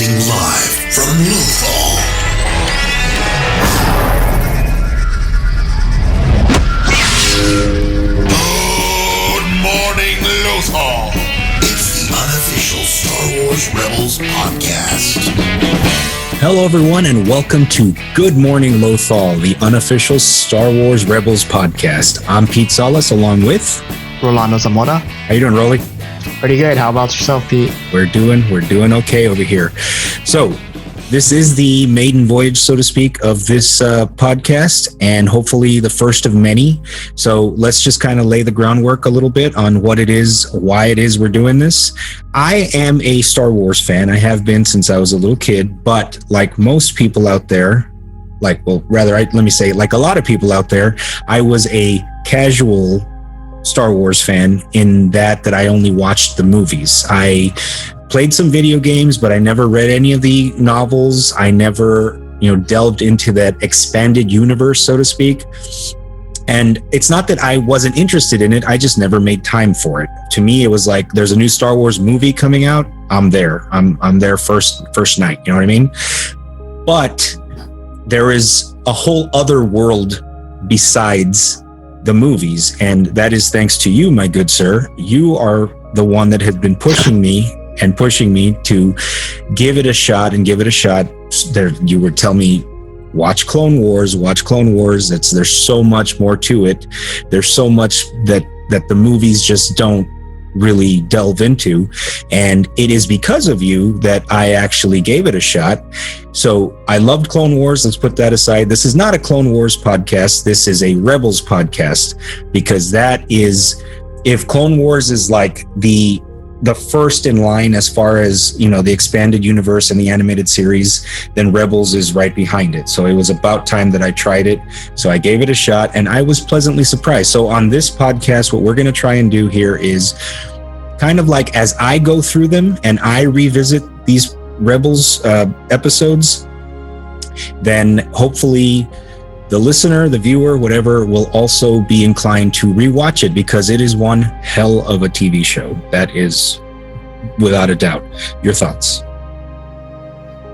Broadcasting live from Lothal. Good morning, Lothal. It's the Unofficial Star Wars Rebels podcast. Hello, everyone, and welcome to Good Morning Lothal, the Unofficial Star Wars Rebels podcast. I'm Pete Salas, along with Rolando Zamora. How you doing, Rolly? Pretty good. How about yourself, Pete? We're doing okay over here. So this is the maiden voyage, so to speak, of this podcast, and hopefully the first of many. So let's just kind of lay the groundwork a little bit on what it is, why it is we're doing this. I am a Star Wars fan. I have been since I was a little kid, but like most people out there, like a lot of people out there, I was a casual Star Wars fan in that I only watched the movies. I played some video games, but I never read any of the novels. I never, delved into that expanded universe, so to speak. And it's not that I wasn't interested in it. I just never made time for it. To me, it was like, there's a new Star Wars movie coming out. I'm there. I'm there first night. You know what I mean? But there is a whole other world besides the movies, and that is thanks to you, my good sir. You are the one that has been pushing me to give it a shot. There, you would tell me, watch Clone Wars. There's so much more to it. There's so much that the movies just don't really delve into, and it is because of you that I actually gave it a shot. So I loved Clone Wars. Let's put that aside. This is not a Clone Wars podcast. This is a Rebels podcast, because that is, if Clone Wars is like the first in line as far as, the expanded universe and the animated series, then Rebels is right behind it. So it was about time that I tried it. So I gave it a shot, and I was pleasantly surprised. So on this podcast, what we're going to try and do here is kind of like, as I go through them and I revisit these Rebels episodes, then hopefully the listener, the viewer, whatever, will also be inclined to rewatch it, because it is one hell of a TV show. That is without a doubt. Your thoughts?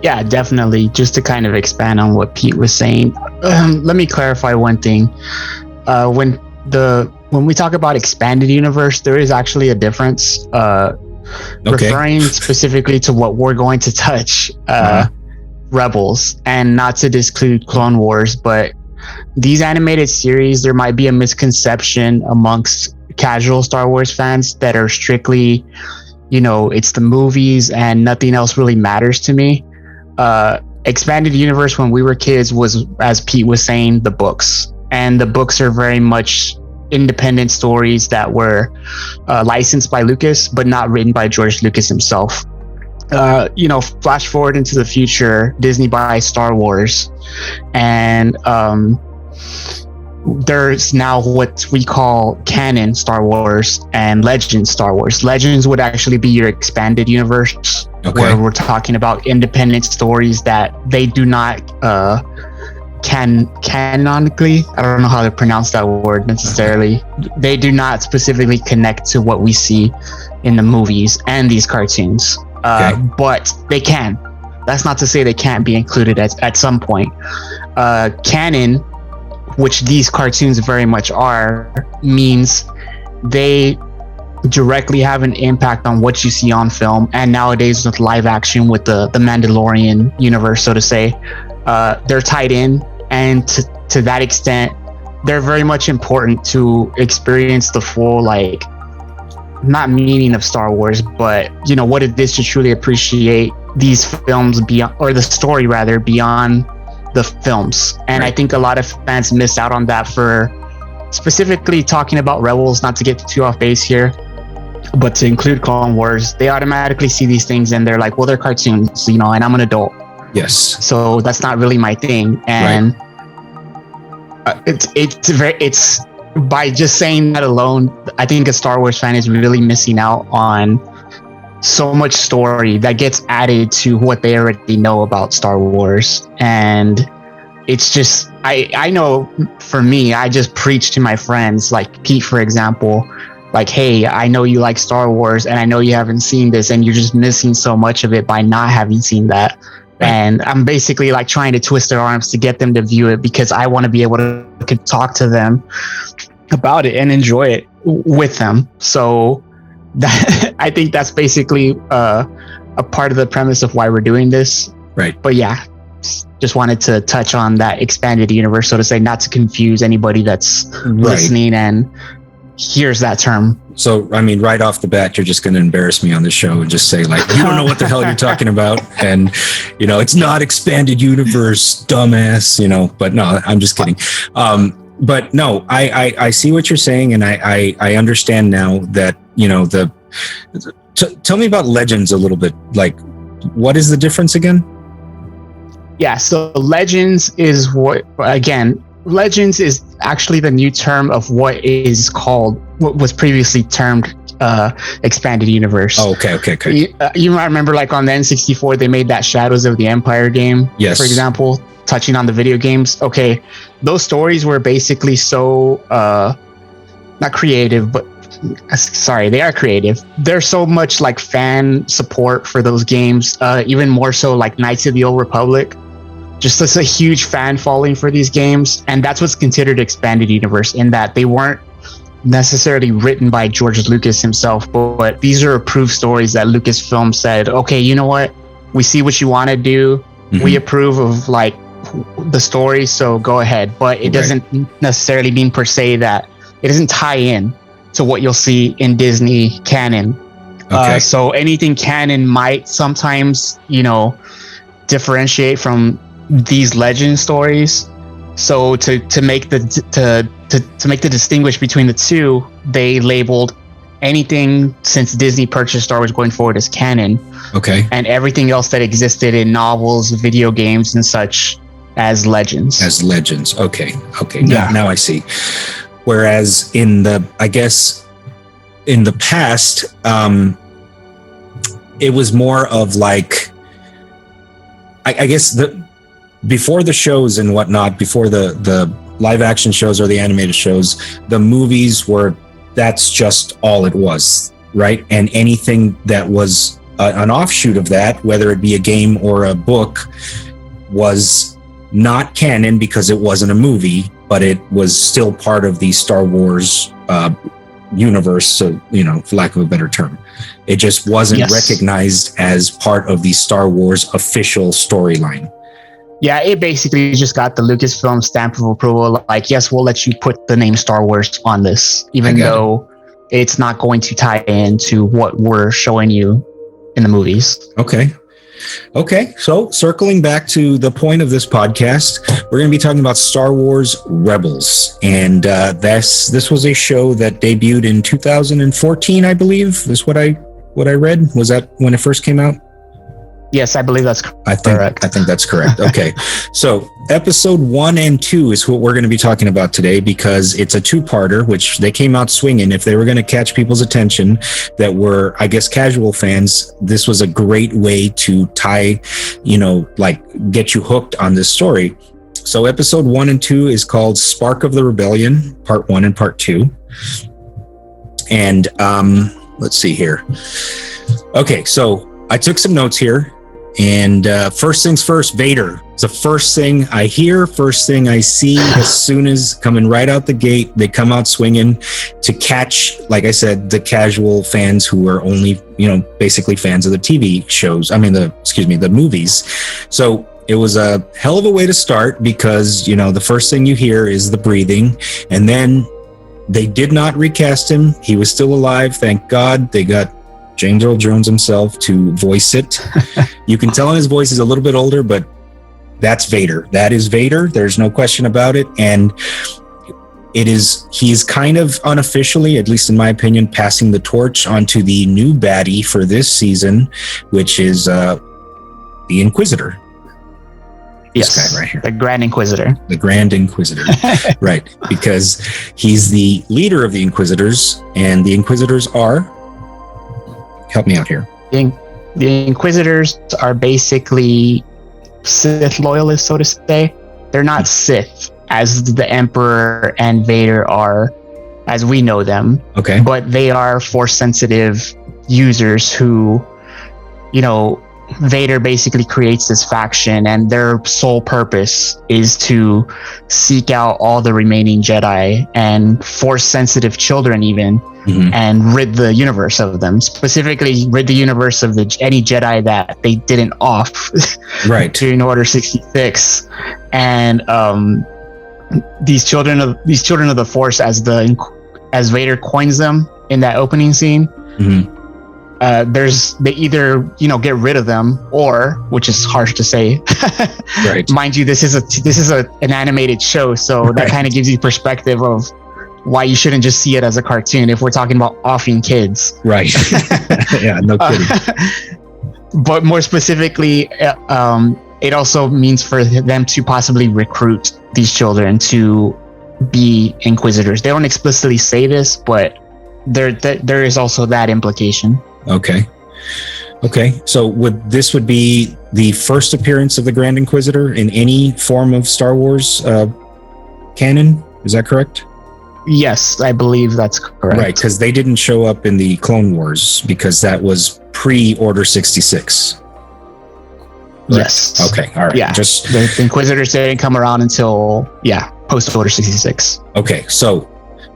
Yeah, definitely. Just to kind of expand on what Pete was saying, let me clarify one thing. When we talk about expanded universe, there is actually a difference. Referring specifically to what we're going to touch, Rebels, and not to disclude Clone Wars, but these animated series, there might be a misconception amongst casual Star Wars fans that are strictly, it's the movies and nothing else really matters to me. Expanded universe when we were kids was, as Pete was saying, the books, and the books are very much independent stories that were licensed by Lucas, but not written by George Lucas himself. Flash forward into the future, Disney buys Star Wars, and there's now what we call canon Star Wars and Legends Star Wars. Legends would actually be your expanded universe, where we're talking about independent stories that they do not canonically, I don't know how to pronounce that word necessarily. They do not specifically connect to what we see in the movies and these cartoons. But they can. That's not to say they can't be included at some point. Canon, which these cartoons very much are, means they directly have an impact on what you see on film. And nowadays with live action, with the Mandalorian universe, so to say, they're tied in. And to that extent, they're very much important to experience the full, not meaning of Star Wars, but what it is to truly appreciate these films beyond, or the story rather, beyond the films. And right. I think a lot of fans miss out on that. For specifically talking about Rebels, not to get too off base here, but to include Clone Wars, they automatically see these things and they're like, well, they're cartoons, and I'm an adult. Yes. So that's not really my thing. And it's by just saying that alone, I think a Star Wars fan is really missing out on so much story that gets added to what they already know about Star Wars. And it's just, I know for me, I just preach to my friends, like Pete, for example, like, hey, I know you like Star Wars and I know you haven't seen this and you're just missing so much of it by not having seen that. Right. And I'm basically like trying to twist their arms to get them to view it because I want to be able to talk to them about it and enjoy it with them. So that, I think that's basically a part of the premise of why we're doing this. Right. But yeah, just wanted to touch on that expanded universe, so to say, not to confuse anybody that's listening and here's that term. So, I mean, right off the bat, you're just going to embarrass me on the show and just say, like, you don't know what the hell you're talking about. And, you know, it's not expanded universe, dumbass, you know, but no, I'm just kidding. But no, I see what you're saying. And I understand now that, you know, tell me about Legends a little bit. Like, what is the difference again? Yeah. So Legends is Legends is actually the new term of what was previously termed expanded universe. Oh, okay. You might remember, like, on the N64, they made that Shadows of the Empire game, yes, for example, touching on the video games. Okay, those stories were basically so not creative, but sorry, they are creative. There's so much like fan support for those games, even more so like Knights of the Old Republic. Just as a huge fan following for these games, and that's what's considered expanded universe, in that they weren't necessarily written by George Lucas himself, but these are approved stories that Lucasfilm said, okay, you know what, we see what you want to do, mm-hmm, we approve of like the story, so go ahead. But it doesn't necessarily mean per se that it doesn't tie in to what you'll see in Disney canon. Okay. So anything canon might sometimes, you know, differentiate from these legend stories. So to make the distinguish between the two, they labeled anything since Disney purchased Star Wars going forward as canon. Okay. And everything else that existed in novels, video games, and such as legends. As legends. Okay. Now I see. Whereas in the past, it was more of like, I guess before the shows and whatnot, before the live action shows or the animated shows, the movies that's just all it was, right? And anything that was an offshoot of that, whether it be a game or a book, was not canon because it wasn't a movie, but it was still part of the Star Wars universe. So, you know, for lack of a better term, it just wasn't recognized as part of the Star Wars official storyline. Yeah, it basically just got the Lucasfilm stamp of approval. Like, yes, we'll let you put the name Star Wars on this, even though it's not going to tie into what we're showing you in the movies. Okay. So circling back to the point of this podcast, we're going to be talking about Star Wars Rebels. And this was a show that debuted in 2014, I believe, is what I read. Was that when it first came out? Yes, I believe that's correct. I think that's correct. Okay. So episode 1 and 2 is what we're going to be talking about today, because it's a two-parter, which they came out swinging. If they were going to catch people's attention that were, I guess, casual fans, this was a great way to tie, you know, like get you hooked on this story. So episode 1 and 2 is called Spark of the Rebellion, part 1 and part 2. And let's see here. Okay. So I took some notes here. And first things first, Vader. It's the first thing I hear, first thing I see. As soon as coming right out the gate, they come out swinging to catch, like I said, the casual fans who are only, you know, basically fans of the TV shows. I mean, the movies. So it was a hell of a way to start, because, you know, the first thing you hear is the breathing, and then they did not recast him. He was still alive. Thank God. They got James Earl Jones himself to voice it. You can tell his voice is a little bit older, but that's Vader. That is Vader. There's no question about it. And he's kind of unofficially, at least in my opinion, passing the torch onto the new baddie for this season, which is the Inquisitor. Yes, this guy right here. The Grand Inquisitor. The Grand Inquisitor. Right. Because he's the leader of the Inquisitors, and the Inquisitors are... Help me out here. The Inquisitors are basically Sith loyalists, so to say. They're not Sith, as the Emperor and Vader are. as we know them. Okay. But they are force sensitive users who, you know, Vader basically creates this faction, and their sole purpose is to seek out all the remaining Jedi and force sensitive children even, and rid the universe of them. Specifically, rid the universe of any Jedi that they didn't off right during Order 66. And these children of the Force, as Vader coins them in that opening scene. They either, you know, get rid of them, or, which is harsh to say, right. Mind you, this is an animated show, so that kind of gives you perspective of why you shouldn't just see it as a cartoon if we're talking about offing kids. Right. Yeah, no kidding. But more specifically, it also means for them to possibly recruit these children to be Inquisitors. They don't explicitly say this, but there is also that implication. Okay. So would be the first appearance of the Grand Inquisitor in any form of Star Wars canon? Is that correct? Yes, I believe that's correct. Right, because they didn't show up in the Clone Wars because that was pre-Order 66. Correct? Yes. Okay. All right. Yeah. Just the Inquisitors didn't come around until post Order 66. Okay. So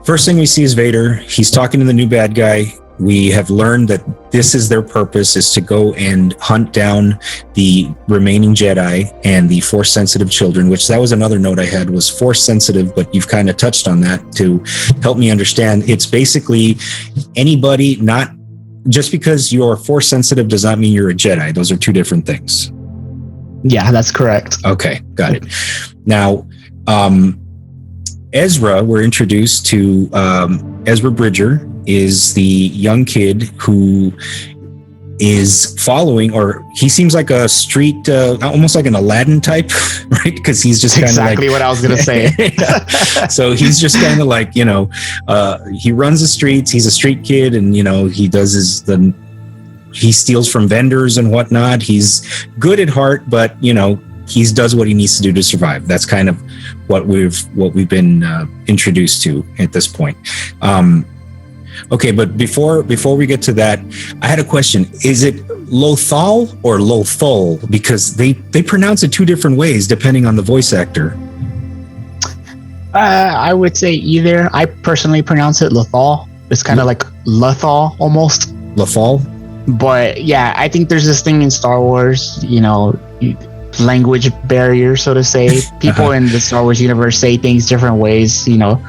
first thing we see is Vader. He's talking to the new bad guy. We have learned that this is their purpose, is to go and hunt down the remaining Jedi and the Force sensitive children, which that was another note I had, was Force sensitive, but you've kind of touched on that to help me understand. It's basically anybody, not just because you're Force sensitive does not mean you're a Jedi. Those are two different things. Yeah, that's correct. Okay, got it. Now, Ezra, we're introduced to Ezra Bridger, is the young kid who is following, or he seems like a street, almost like an Aladdin type, right? Because he's just kind of exactly what I was going to say. So he's just kind of like, you know, he runs the streets. He's a street kid, and you know, he does he steals from vendors and whatnot. He's good at heart, but you know, he does what he needs to do to survive. That's kind of what we've been introduced to at this point. Okay, but before we get to that, I had a question. Is it Lothal or Lothal? Because they pronounce it two different ways depending on the voice actor. I would say either. I personally pronounce it Lothal. It's kind of like Lothal almost. Lothal? But yeah, I think there's this thing in Star Wars, you know, language barrier, so to say. People in the Star Wars universe say things different ways, you know.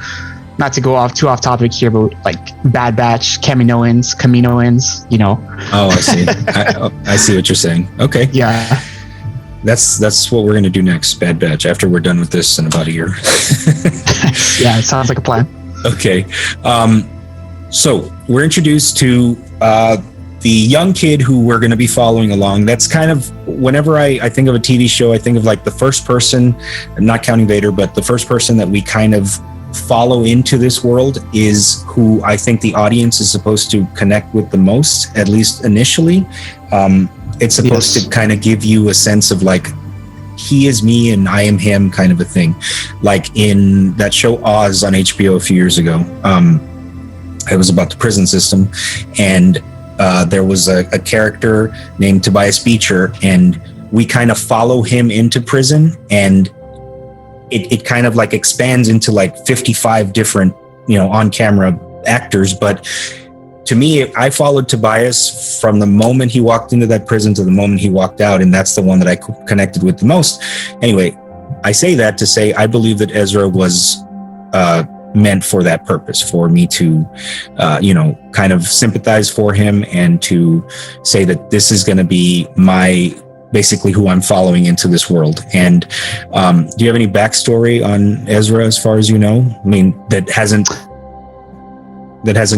Not to go too off topic here, but like Bad Batch, Kaminoans, you know. Oh, I see. I see what you're saying. Okay. Yeah. That's what we're going to do next, Bad Batch, after we're done with this in about a year. Yeah, it sounds like a plan. Okay. So we're introduced to the young kid who we're going to be following along. That's kind of, whenever I think of a TV show, I think of like the first person, not counting Vader, but the first person that we kind of follow into this world is who I think the audience is supposed to connect with the most, at least initially. It's supposed to kind of give you a sense of like, he is me and I am him kind of a thing. Like in that show Oz on HBO a few years ago, it was about the prison system, and there was a character named Tobias Beecher, and we kind of follow him into prison, and it kind of like expands into like 55 different, you know, on-camera actors. But to me, I followed Tobias from the moment he walked into that prison to the moment he walked out, and that's the one that I connected with the most. Anyway, I say that to say I believe that Ezra was meant for that purpose, for me to, you know, kind of sympathize for him and to say that this is going to be basically who I'm following into this world. And do you have any backstory on Ezra as far as you know? I mean, that hasn't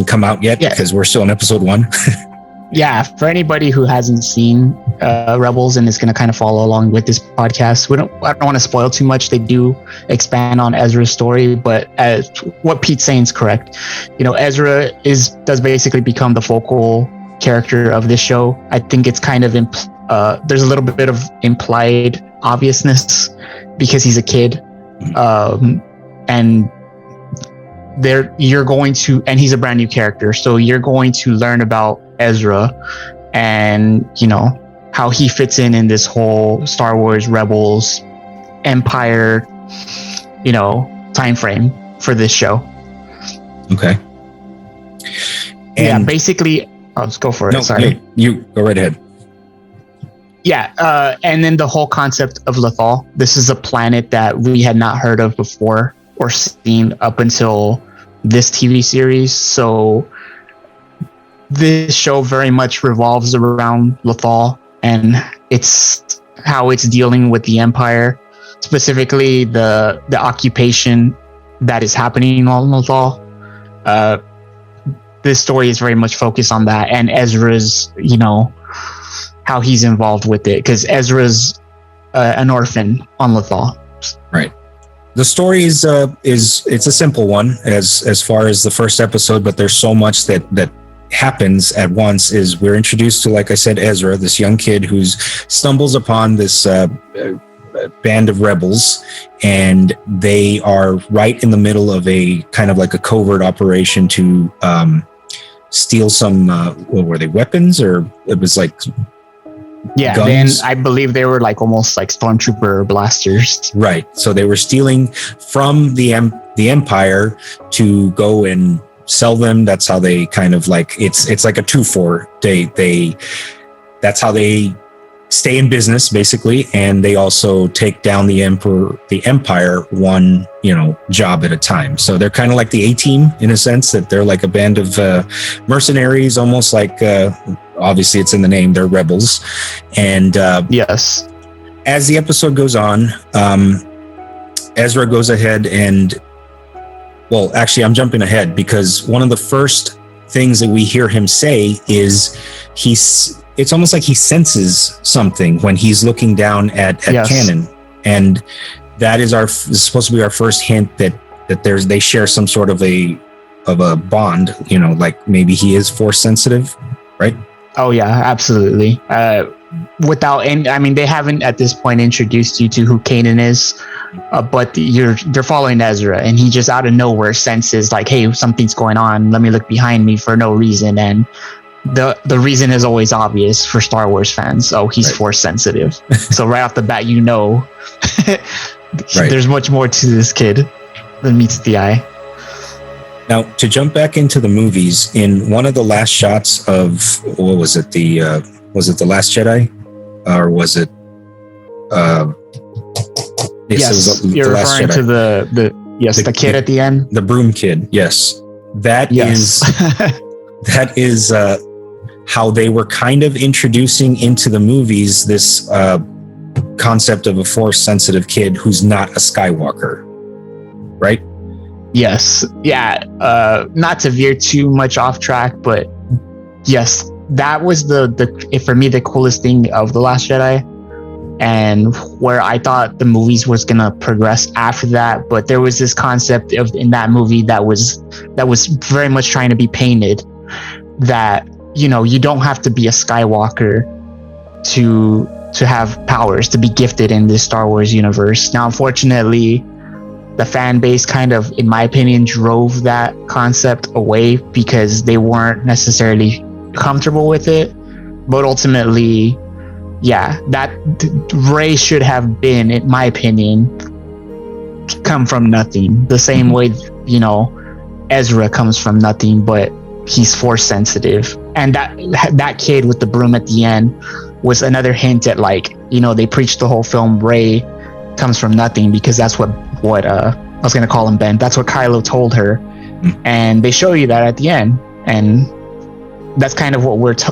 come out yet, because we're still in episode 1. Yeah, for anybody who hasn't seen Rebels and is going to kind of follow along with this podcast, I don't want to spoil too much. They do expand on Ezra's story, but as what Pete's saying is correct. You know, Ezra does basically become the focal character of this show. I think it's kind of there's a little bit of implied obviousness because he's a kid, and you're going to, and he's a brand new character, so you're going to learn about Ezra and, you know, how he fits in this whole Star Wars Rebels Empire, you know, time frame for this show. Okay. And basically, let's go for it. No, Sorry. You go right ahead. Yeah. And then the whole concept of Lothal. This is a planet that we had not heard of before or seen up until this TV series. So this show very much revolves around Lothal, and it's how it's dealing with the Empire, specifically the occupation that is happening on Lothal. This story is very much focused on that, and Ezra's, you know, how he's involved with it, because Ezra's an orphan on Lothal. Right. The story is it's a simple one as far as the first episode, but there's so much that happens at once. Is we're introduced to, like I said, Ezra, this young kid who stumbles upon this band of rebels, and they are right in the middle of a kind of like a covert operation to steal some what were they, weapons, or it was like guns? Then I believe they were like almost like stormtrooper blasters, right? So they were stealing from the Empire to go and sell them. That's how they kind of like, it's like a 2-4. They that's how they stay in business, basically, and they also take down the Empire one, you know, job at a time. So they're kind of like the A-Team in a sense, that they're like a band of mercenaries, almost like obviously it's in the name, they're rebels. And yes, as the episode goes on, Ezra goes ahead and, well, actually I'm jumping ahead, because one of the first things that we hear him say is it's almost like he senses something when he's looking down at Kanan, and that is supposed to be our first hint that they share some sort of a bond, you know, like maybe he is force sensitive, right? Oh yeah, absolutely. I mean, they haven't at this point introduced you to who Kanan is, but they're following Ezra, and he just out of nowhere senses like, hey, something's going on. Let me look behind me for no reason, and the reason is always obvious for Star Wars fans. Oh, he's force sensitive. So right off the bat, you know, there's much more to this kid than meets the eye. Now, to jump back into the movies, in one of the last shots of, what was it? Was it The Last Jedi, or was it? Yes, you're referring to the kid at the end, the broom kid. Yes, that is how they were kind of introducing into the movies this concept of a force sensitive kid who's not a Skywalker, right? Yes. Yeah. Not to veer too much off track, but yes, that was for me the coolest thing of The Last Jedi, and where I thought the movies was gonna progress after that. But there was this concept in that movie that was very much trying to be painted, that, you know, you don't have to be a Skywalker to have powers, to be gifted in this Star Wars universe. Now, unfortunately, the fan base kind of, in my opinion, drove that concept away because they weren't necessarily comfortable with it. But ultimately, yeah, that Rey should have been, in my opinion, come from nothing. The same way, you know, Ezra comes from nothing, but he's force sensitive. And that kid with the broom at the end was another hint at, like, you know, they preached the whole film Rey comes from nothing, because that's what I was going to call him, Ben. That's what Kylo told her. And they show you that at the end. And that's kind of what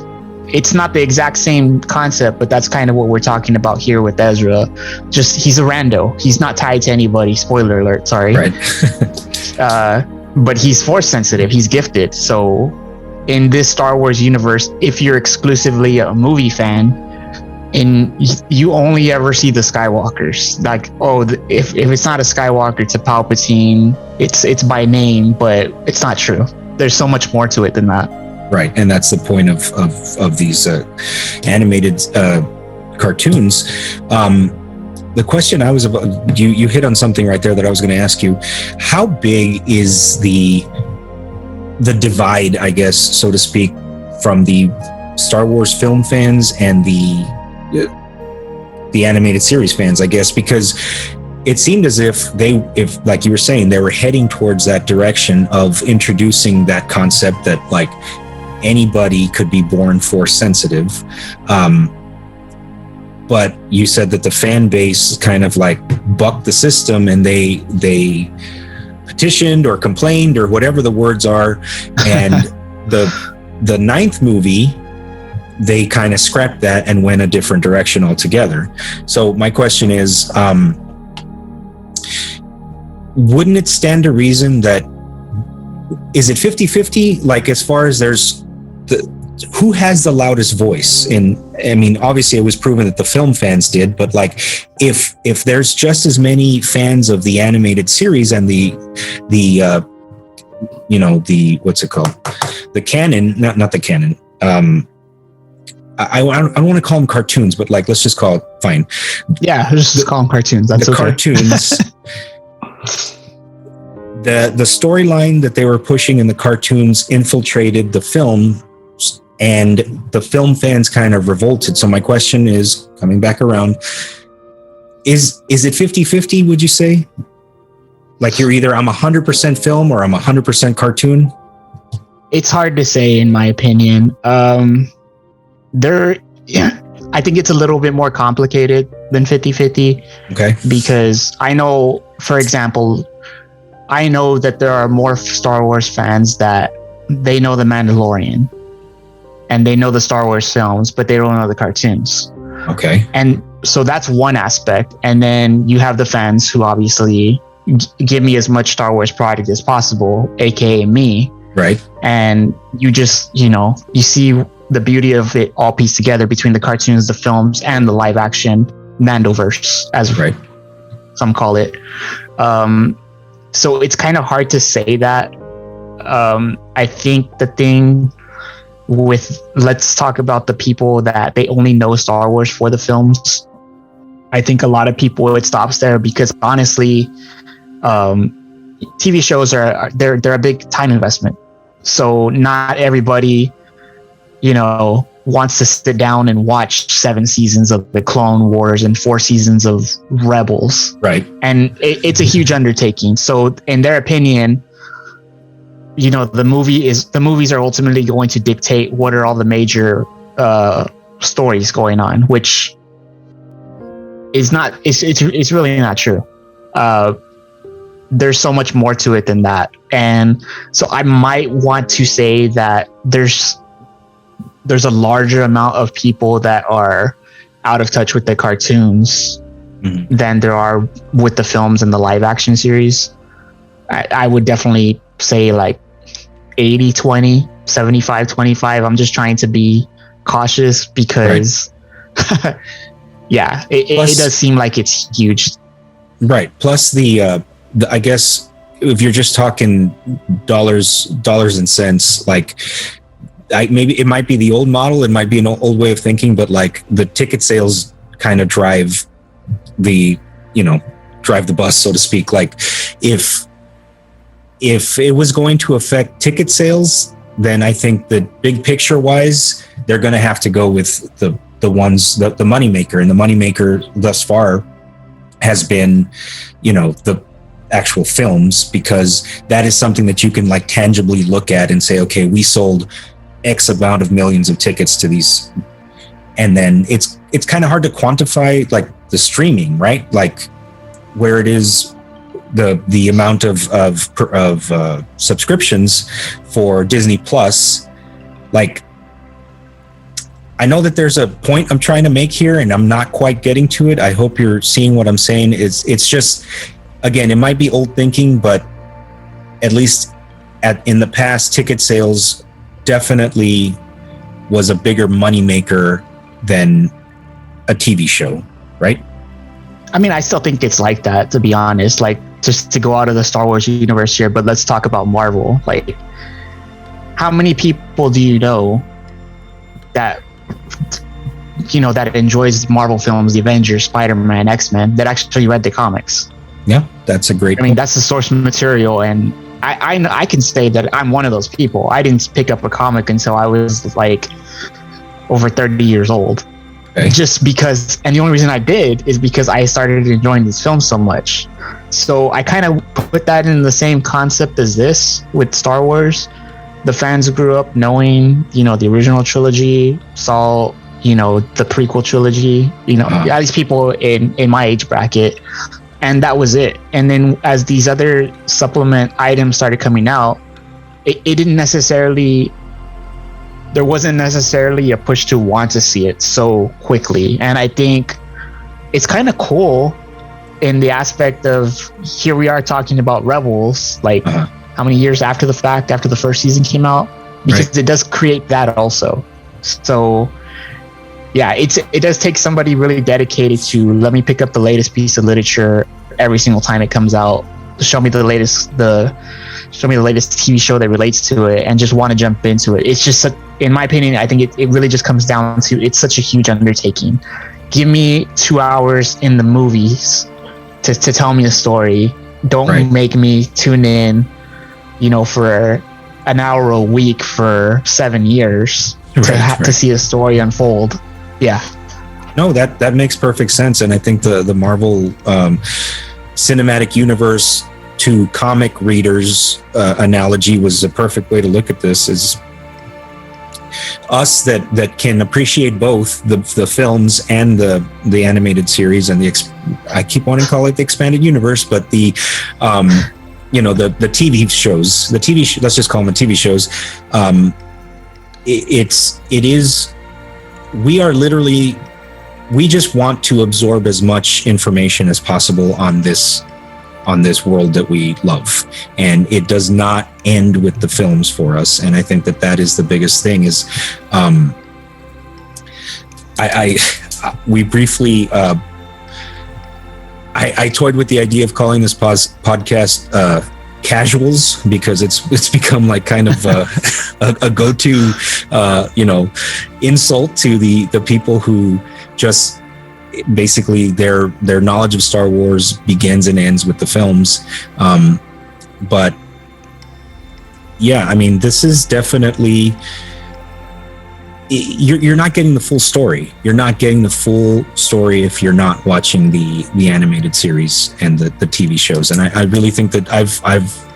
it's not the exact same concept, but that's kind of what we're talking about here with Ezra. Just, he's a rando. He's not tied to anybody. Spoiler alert. Sorry. Right. But he's force sensitive. He's gifted. So in this Star Wars universe, if you're exclusively a movie fan, and you only ever see the Skywalkers, like, oh, if it's not a Skywalker, it's a Palpatine. It's by name, but it's not true. There's so much more to it than that. Right, and that's the point of these animated cartoons. the question I was about, you hit on something right there that I was going to ask you. How big is the divide, I guess, so to speak, from the Star Wars film fans and the animated series fans, I guess, because it seemed as if like you were saying, they were heading towards that direction of introducing that concept that like anybody could be born Force sensitive. But you said that the fan base kind of like bucked the system, and they petitioned or complained or whatever the words are, and the ninth movie, they kind of scrapped that and went a different direction altogether. So my question is, wouldn't it stand to reason that, is it 50-50? Like, as far as who has the loudest voice? I mean, obviously it was proven that the film fans did, but like, if there's just as many fans of the animated series and the what's it called? The canon, not the canon. I don't want to call them cartoons, but like, let's just call it, fine. Yeah, let's just call them cartoons. That's the okay. Cartoons. The storyline that they were pushing in the cartoons infiltrated the film, and the film fans kind of revolted. So my question is, coming back around, is it 50-50, would you say? Like, you're either I'm 100% film or I'm 100% cartoon? It's hard to say, in my opinion. I think it's a little bit more complicated than 50-50. Okay. Because I know, for example, that there are more Star Wars fans that they know The Mandalorian and they know the Star Wars films, but they don't know the cartoons. Okay. And so that's one aspect. And then you have the fans who obviously give me as much Star Wars product as possible, aka me. Right. And you just, you see the beauty of it all pieced together between the cartoons, the films, and the live action Mandoverse, as some call it. So it's kind of hard to say that. I think the thing let's talk about the people that they only know Star Wars for the films. I think a lot of people, it stops there, because honestly, TV shows they're a big time investment. So not everybody, wants to sit down and watch 7 seasons of the Clone Wars and 4 seasons of Rebels. Right. And it's a huge undertaking. So in their opinion, the movies are ultimately going to dictate what are all the major stories going on, which is not, it's really not true. There's so much more to it than that. And so I might want to say that there's a larger amount of people that are out of touch with the cartoons than there are with the films and the live action series. I would definitely say like 80-20, 75-25. I'm just trying to be cautious because it does seem like it's huge. Right. Plus the I guess if you're just talking dollars and cents, like, maybe it might be the old model, it might be an old way of thinking, but like the ticket sales kind of drive the bus, so to speak. Like, if it was going to affect ticket sales, then I think that big picture wise, they're going to have to go with the moneymaker, and the moneymaker thus far has been, the actual films, because that is something that you can like tangibly look at and say, okay, we sold X amount of millions of tickets to these, and then it's kind of hard to quantify like the streaming, right? Like where it is the amount of subscriptions for Disney Plus. Like, I know that there's a point I'm trying to make here, and I'm not quite getting to it. I hope you're seeing what I'm saying. It's just, again, it might be old thinking, but at least in the past, ticket sales definitely was a bigger moneymaker than a TV show, right? I mean, I still think it's like that, to be honest. Like, just to go out of the Star Wars universe here, but let's talk about Marvel. Like, how many people do you know that that enjoys Marvel films, the Avengers, Spider-Man, X-Men, that actually read the comics. Yeah, that's a great I mean, that's the source material, and I can say that I'm one of those people. I didn't pick up a comic until I was like over 30 years old. Okay. Just because, and the only reason I did is because I started enjoying these films so much. So I kind of put that in the same concept as this with Star Wars. The fans grew up knowing, the original trilogy, saw, the prequel trilogy, at least people in my age bracket. And that was it. And then as these other supplement items started coming out, it didn't necessarily, there wasn't necessarily a push to want to see it so quickly. And I think it's kind of cool in the aspect of, here we are talking about Rebels, like how many years after the fact, after the first season came out, because it does create that also. So yeah, it does take somebody really dedicated to, let me pick up the latest piece of literature every single time it comes out, show me the latest TV show that relates to it, and just want to jump into it. It's just, in my opinion, I think it really just comes down to, it's such a huge undertaking. Give me 2 hours in the movies to tell me a story. Don't make me tune in, for an hour a week for 7 years to see a story unfold. Yeah. No, that makes perfect sense. And I think the Marvel cinematic universe to comic readers analogy was a perfect way to look at this. Is us that can appreciate both the films and the animated series and I keep wanting to call it the expanded universe, but the TV shows, let's just call them the TV shows. We just want to absorb as much information as possible on this world that we love, and it does not end with the films for us. And I think that is the biggest thing is we briefly I toyed with the idea of calling this podcast casuals, because it's become like kind of a go-to insult to the people who just basically their knowledge of Star Wars begins and ends with the films. But yeah, I mean, this is definitely, you're not getting the full story. You're not getting the full story if you're not watching the animated series and the TV shows. And I really think that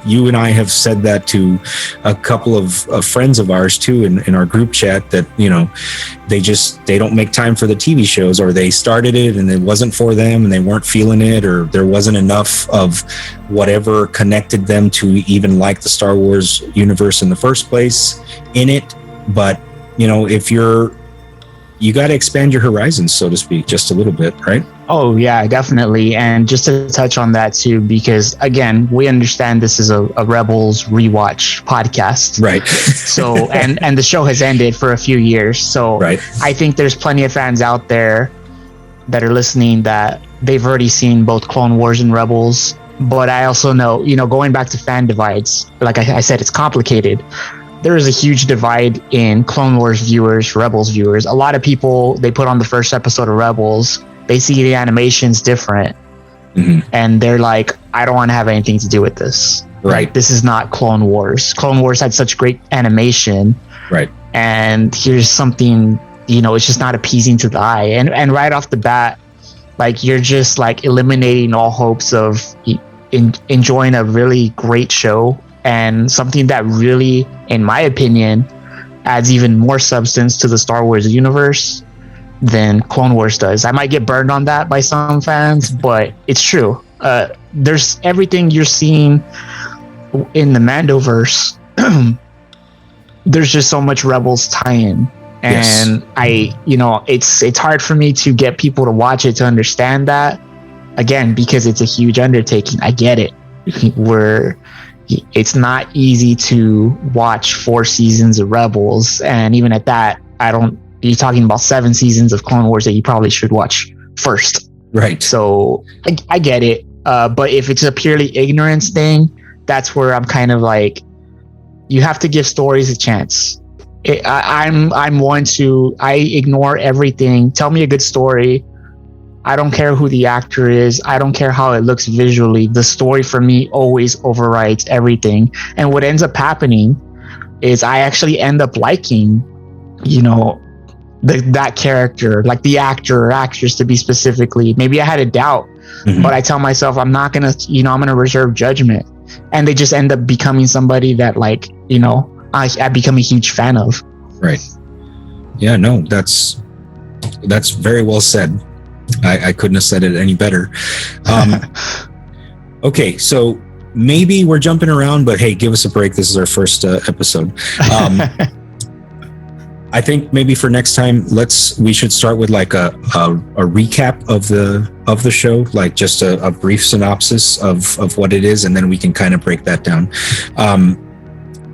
you and I have said that to a couple of friends of ours too in our group chat, that they don't make time for the TV shows, or they started it and it wasn't for them and they weren't feeling it, or there wasn't enough of whatever connected them to even like the Star Wars universe in the first place in it. But if you got to expand your horizons, so to speak, just a little bit, right? Oh yeah, definitely. And just to touch on that too, because again, we understand this is a Rebels rewatch podcast, right? So and the show has ended for a few years, so I think there's plenty of fans out there that are listening that they've already seen both Clone Wars and Rebels. But I also know, going back to fan divides, like I said, it's complicated. There is a huge divide in Clone Wars viewers, Rebels viewers. A lot of people, they put on the first episode of Rebels, they see the animations different, and they're like, I don't want to have anything to do with this. Right. Like, this is not Clone Wars. Clone Wars had such great animation. Right. And here's something, it's just not appeasing to the eye. And right off the bat, like, you're just like eliminating all hopes of enjoying a really great show, and something that really, in my opinion, adds even more substance to the Star Wars universe than Clone Wars does. I might get burned on that by some fans, but it's true. There's everything you're seeing in the Mandoverse. There's just so much Rebels tie-in. And it's hard for me to get people to watch it to understand that. Again, because it's a huge undertaking. I get it. It's not easy to watch 4 seasons of Rebels, and even at that, you're talking about 7 seasons of Clone Wars that you probably should watch first. Right. So I get it. But if it's a purely ignorance thing, that's where I'm kind of like, you have to give stories a chance. I'm one to, I ignore everything. Tell me a good story. I don't care who the actor is. I don't care how it looks visually. The story for me always overrides everything. And what ends up happening is I actually end up liking, that character, like the actor or actress to be specifically. Maybe I had a doubt, but I tell myself I'm not gonna, I'm gonna reserve judgment. And they just end up becoming somebody that, like, I become a huge fan of. Right. Yeah, no, that's very well said. I couldn't have said it any better. Okay, so maybe we're jumping around, but hey, give us a break. This is our first episode. I think maybe for next time, we should start with like a recap of the show, like just a brief synopsis of what it is, and then we can kind of break that down.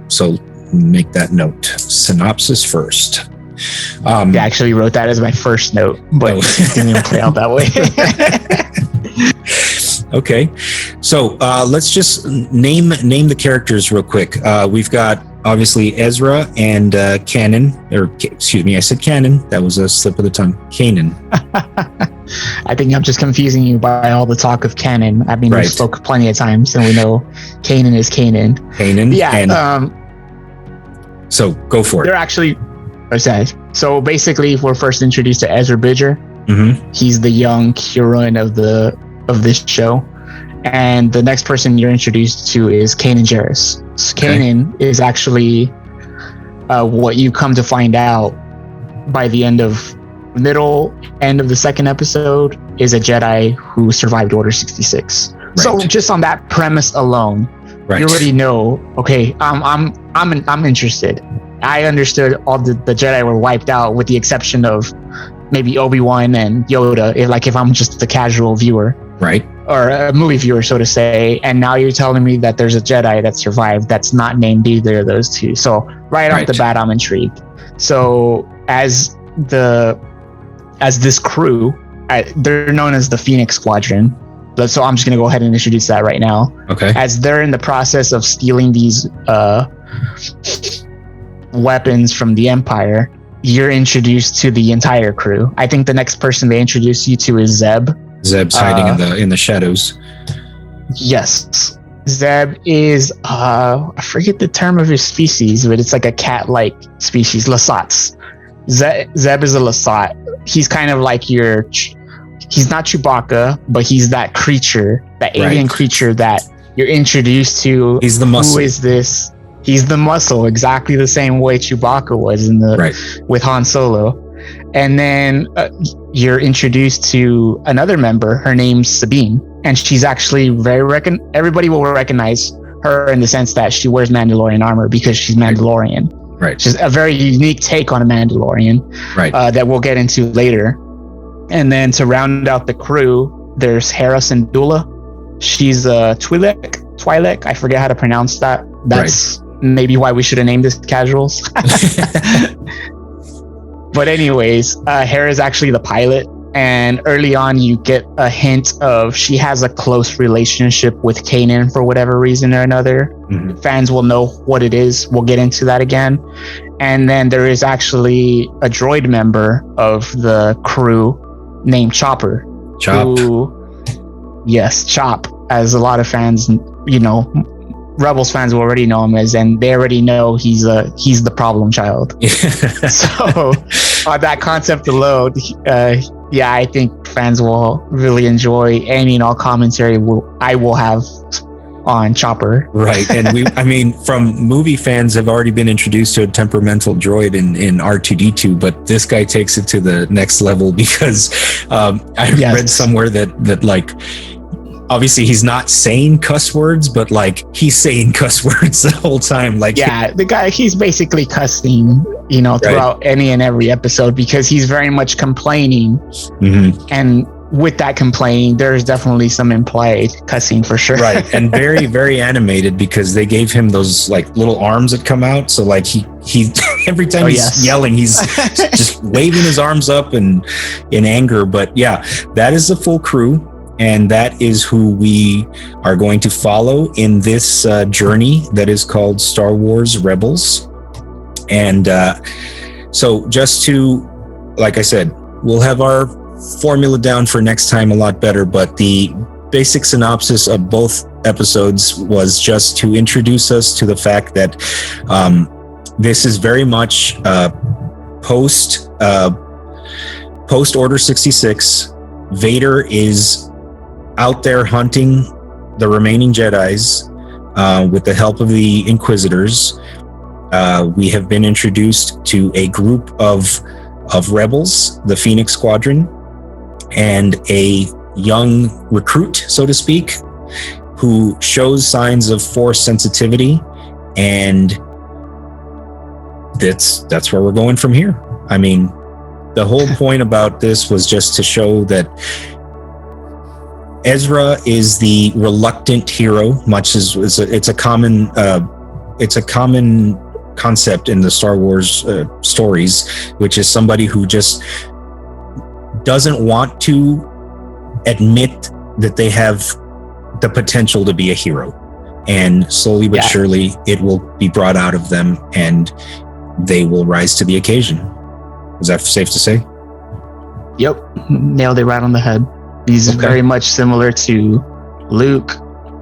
So make that note. Synopsis first. I actually wrote that as my first note, but it didn't even play out that way. Okay, so let's just name the characters real quick. We've got obviously Ezra and Kanan, excuse me, I said Kanan. That was a slip of the tongue. Kanan. I think I'm just confusing you by all the talk of Kanan. I mean, right. We've spoke plenty of times, and we know Kanan is Kanan. Kanan. Yeah. So go for it. They're actually. So basically, we're first introduced to Ezra Bridger. Mm-hmm. He's the young heroine of this show, and the next person you're introduced to is Kanan Jarrus. So Kanan is actually what you come to find out by the middle end of the second episode is a Jedi who survived Order 66. Right. So just on that premise alone, you already know. Okay, I'm interested. I understood all the Jedi were wiped out with the exception of maybe Obi-Wan and Yoda, if I'm just a casual viewer. Right. Or a movie viewer, so to say. And now you're telling me that there's a Jedi that survived that's not named either of those two. So right off the bat, I'm intrigued. So as this crew, they're known as the Phoenix Squadron. So I'm just going to go ahead and introduce that right now. Okay. As they're in the process of stealing these weapons from the Empire, you're introduced to the entire crew. I think the next person they introduce you to is Zeb. Zeb's hiding in the shadows. Yes. Zeb is I forget the term of his species, but it's like a cat-like species, Lasats. Zeb is a Lasat. He's kind of like he's not Chewbacca, but he's that creature, that alien creature that you're introduced to. He's the muscle. Who is this? He's the muscle, exactly the same way Chewbacca was with Han Solo. And then you're introduced to another member. Her name's Sabine, and she's actually everybody will recognize her in the sense that she wears Mandalorian armor because she's Mandalorian. Right. She's a very unique take on a Mandalorian. Right. That we'll get into later. And then to round out the crew, there's Hera Syndulla. She's a Twi'lek. I forget how to pronounce that. That's maybe why we should have named this Casuals. But anyways, Hera is actually the pilot. And early on, you get a hint of she has a close relationship with Kanan for whatever reason or another. Mm-hmm. Fans will know what it is. We'll get into that again. And then there is actually a droid member of the crew named Chopper. Chop. Yes, Chop, as a lot of fans, Rebels fans will already know him as, and they already know he's the problem child. So on that concept alone, I think fans will really enjoy any and all commentary I will have on Chopper. Right. And from movie fans have already been introduced to a temperamental droid in R2-D2, but this guy takes it to the next level because I read somewhere that like, obviously he's not saying cuss words, but like he's saying cuss words the whole time. Like, yeah, the guy, he's basically cussing, throughout any and every episode because he's very much complaining. Mm-hmm. And with that complaining, there's definitely some implied cussing for sure. Right. And very, very animated because they gave him those like little arms that come out. So like he every time he's yelling, he's just waving his arms up and in anger. But yeah, that is the full crew. And that is who we are going to follow in this journey that is called Star Wars Rebels. And so just to, like I said, we'll have our formula down for next time a lot better, but the basic synopsis of both episodes was just to introduce us to the fact that this is very much post Order 66. Vader is out there hunting the remaining Jedis with the help of the Inquisitors. We have been introduced to a group of rebels, the Phoenix Squadron, and a young recruit, so to speak, who shows signs of Force sensitivity, and that's where we're going from here. I mean, the whole point about this was just to show that Ezra is the reluctant hero, much as it's a common concept in the Star Wars stories, which is somebody who just doesn't want to admit that they have the potential to be a hero, and slowly but surely it will be brought out of them and they will rise to the occasion. Is that safe to say? Yep, nailed it right on the head. These are very much similar to Luke,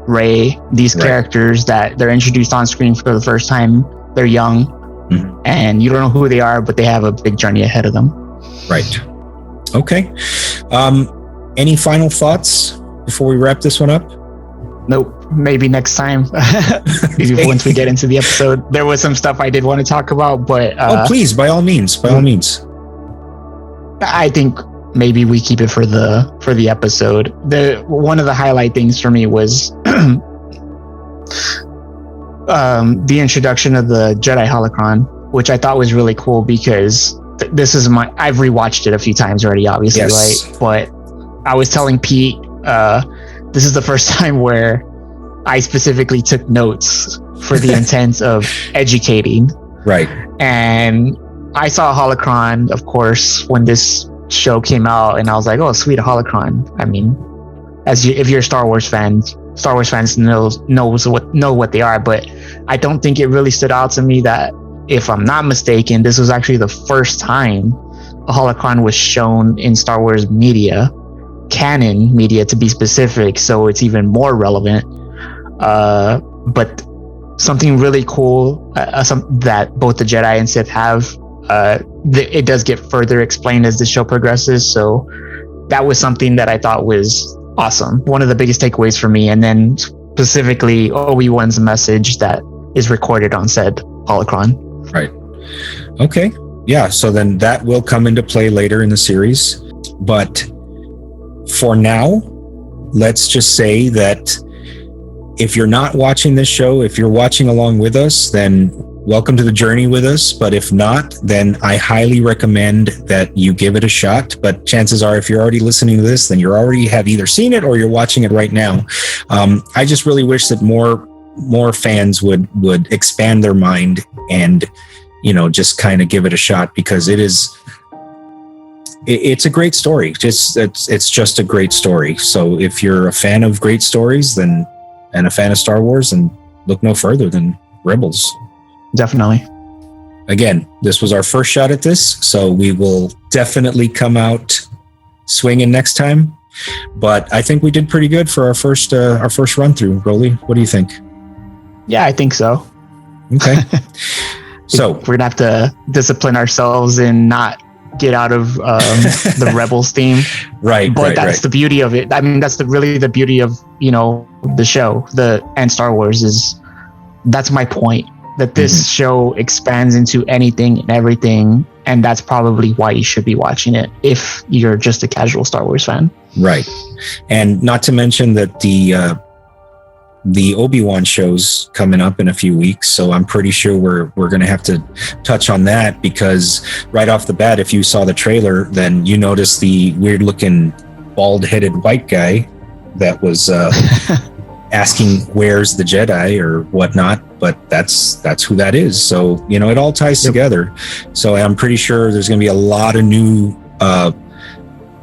Rey, these characters that they're introduced on screen for the first time. They're young, and you don't know who they are, but they have a big journey ahead of them. Right. Okay. Any final thoughts before we wrap this one up? Nope. Maybe next time. Once we get into the episode, there was some stuff I did want to talk about, but please, by all means. I think maybe we keep it for the episode. One of the highlight things for me was the introduction of the Jedi holocron, which I thought was really cool because this is I've rewatched it a few times already, obviously, right? But I was telling Pete, this is the first time where I specifically took notes for the intent of educating. Right. And I saw a holocron, of course, when this show came out, and I was like, oh, sweet, a holocron. I mean, if you're a Star Wars fans know what they are, but I don't think it really stood out to me that, if I'm not mistaken, this was actually the first time a holocron was shown in Star Wars media, canon media to be specific, so it's even more relevant. But something really cool that both the Jedi and Sith have, it does get further explained as the show progresses, so that was something that I thought was awesome. One of the biggest takeaways for me, and then specifically Obi-Wan's message that is recorded on said holocron. Right. Okay. Yeah. So then that will come into play later in the series. But for now, let's just say that if you're not watching this show, if you're watching along with us, then welcome to the journey with us. But if not, then I highly recommend that you give it a shot. But chances are, if you're already listening to this, then you already have either seen it or you're watching it right now. I just really wish that more fans would expand their mind and, just kind of give it a shot, because it's a great story. It's just a great story. So if you're a fan of great stories, and a fan of Star Wars, then look no further than Rebels. Definitely. Again, this was our first shot at this, so we will definitely come out swinging next time. But I think we did pretty good for our first run through. Rolly, what do you think? Yeah, I think so. Okay. So we're gonna have to discipline ourselves and not get out of the Rebels theme. Right. But that's the beauty of it. I mean, that's really the beauty of, the show, and Star Wars is, that's my point, that this show expands into anything and everything. And that's probably why you should be watching it if you're just a casual Star Wars fan. Right. And not to mention that the Obi-Wan show's coming up in a few weeks, so I'm pretty sure we're going to have to touch on that, because right off the bat, if you saw the trailer, then you notice the weird-looking bald-headed white guy that was asking where's the Jedi or whatnot, but that's who that is. So it all ties together. So I'm pretty sure there's going to be a lot of new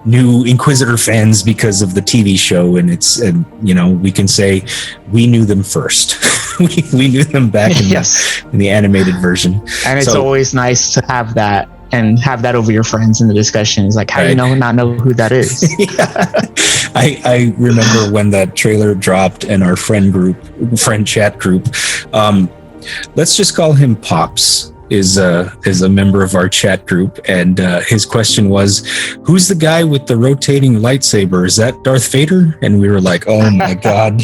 new Inquisitor fans because of the TV show, and it's, we can say we knew them first. we knew them back in, in the animated version. And it's always nice to have that and have that over your friends in the discussion. It's like, how do you not know who that is? I remember when that trailer dropped and our friend chat group, let's just call him Pops, is a member of our chat group, and his question was, who's the guy with the rotating lightsaber? Is that Darth Vader? And we were like, oh my god.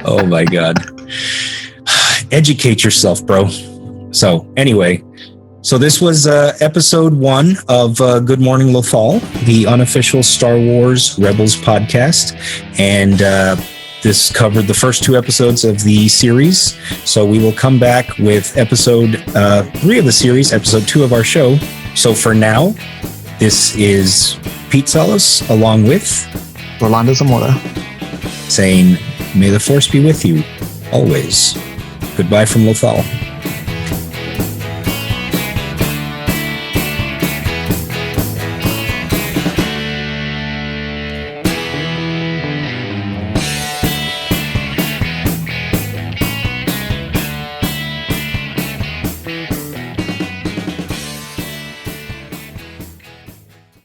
Oh my god. Educate yourself, bro. So anyway, so this was episode 1 of Good Morning Lothal, the unofficial Star Wars Rebels podcast, and this covered the first 2 episodes of the series. So we will come back with episode 3 of the series, episode 2 of our show. So for now, this is Pete Salas along with Rolando Zamora saying, may the force be with you always. Goodbye from Lothal.